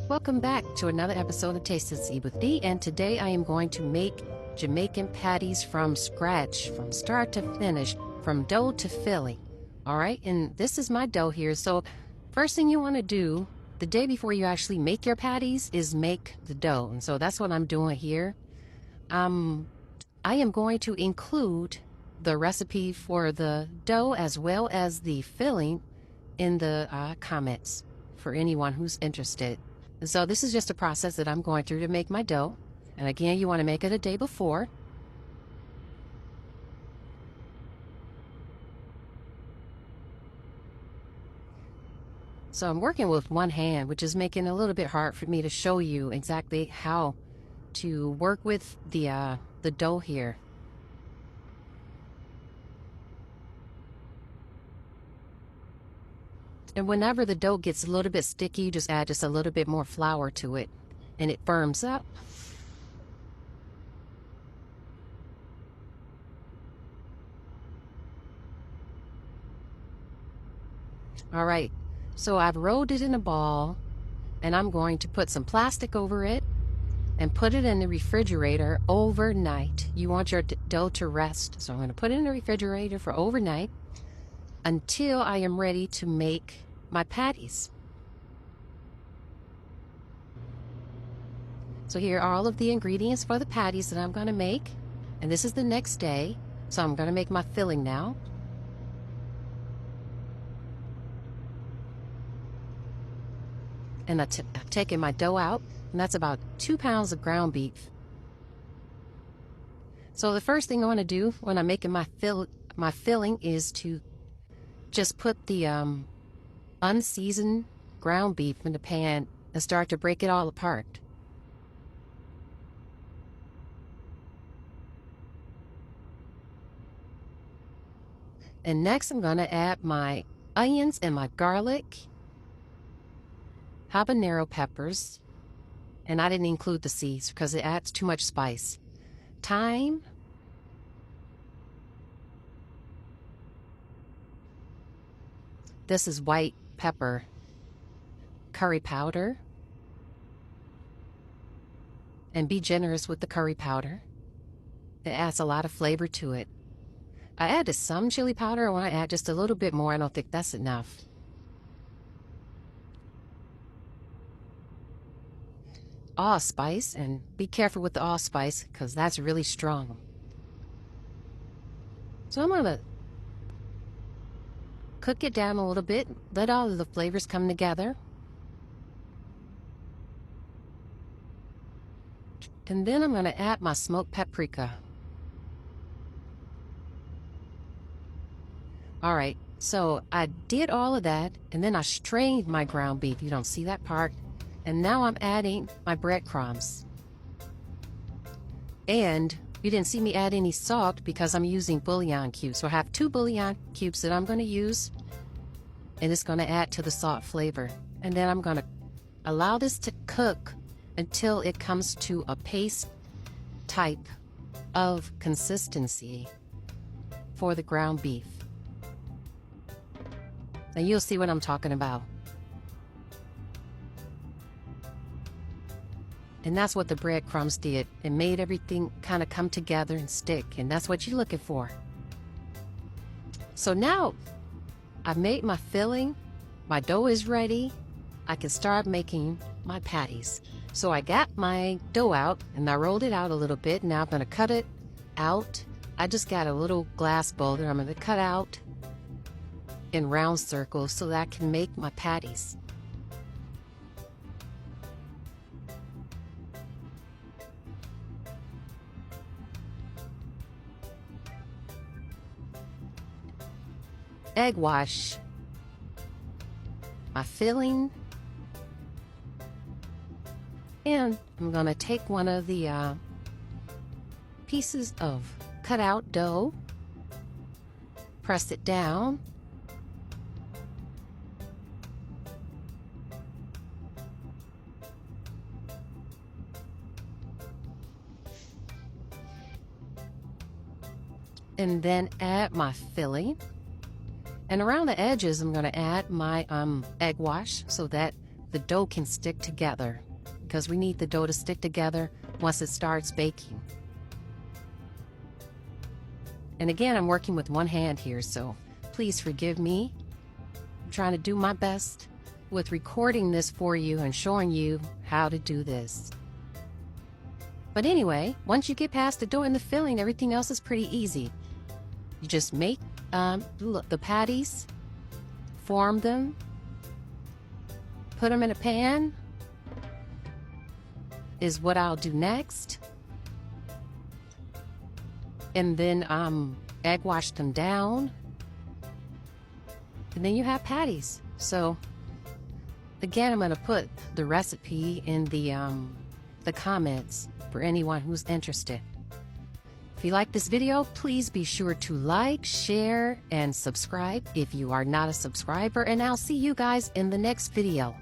Welcome back to another episode of Taste and See with Dee, and today I am going to make Jamaican patties from scratch, from start to finish, from dough to filling. All right, and this is my dough here. So first thing you want to do the day before you actually make your patties is make the dough, and so that's what I'm doing here. I am going to include the recipe for the dough as well as the filling in the comments for anyone who's interested. And so this is just a process that I'm going through to make my dough. And again, you want to make it a day before. So I'm working with one hand, which is making it a little bit hard for me to show you exactly how to work with the dough here. And whenever the dough gets a little bit sticky, you just add just a little bit more flour to it, and it firms up. All right, so I've rolled it in a ball, and I'm going to put some plastic over it and put it in the refrigerator overnight. You want your dough to rest, so I'm going to put it in the refrigerator for overnight until I am ready to make my patties. So here are all of the ingredients for the patties that I'm going to make, and this is the next day. So I'm going to make my filling now. And I've taken my dough out, and that's about 2 pounds of ground beef. So the first thing I want to do when I'm making my filling is to just put the unseasoned ground beef in the pan and start to break it all apart. And next I'm going to add my onions and my garlic, habanero peppers, and I didn't include the seeds because it adds too much spice. Thyme, this is white pepper, curry powder, and be generous with the curry powder. It adds a lot of flavor to it. I added some chili powder. I want to add just a little bit more. I don't think that's enough. Allspice, and be careful with the allspice because that's really strong. So I'm going to cook it down a little bit, let all of the flavors come together. And then I'm going to add my smoked paprika. All right, so I did all of that, and then I strained my ground beef. You don't see that part. And now I'm adding my breadcrumbs. And you didn't see me add any salt because I'm using bouillon cubes. So I have 2 bouillon cubes that I'm going to use, and it's going to add to the salt flavor. And then I'm going to allow this to cook until it comes to a paste type of consistency for the ground beef. Now you'll see what I'm talking about. And that's what the breadcrumbs did. It made everything kind of come together and stick, and that's what you're looking for. So now I've made my filling, my dough is ready, I can start making my patties. So I got my dough out, and I rolled it out a little bit. Now I'm going to cut it out. I just got a little glass bowl that I'm going to cut out in round circles so that I can make my patties. Egg wash my filling, and I'm going to take one of the pieces of cut out dough, press it down, and then add my filling. And around the edges, I'm going to add my egg wash so that the dough can stick together, because we need the dough to stick together once it starts baking. And again, I'm working with one hand here, so please forgive me. I'm trying to do my best with recording this for you and showing you how to do this. But anyway, once you get past the dough and the filling, everything else is pretty easy. You just make the patties, form them, put them in a pan, is what I'll do next. And then egg wash them down. And then you have patties. So again, I'm going to put the recipe in the comments for anyone who's interested. If you like this video, please be sure to like, share, and subscribe if you are not a subscriber, and I'll see you guys in the next video.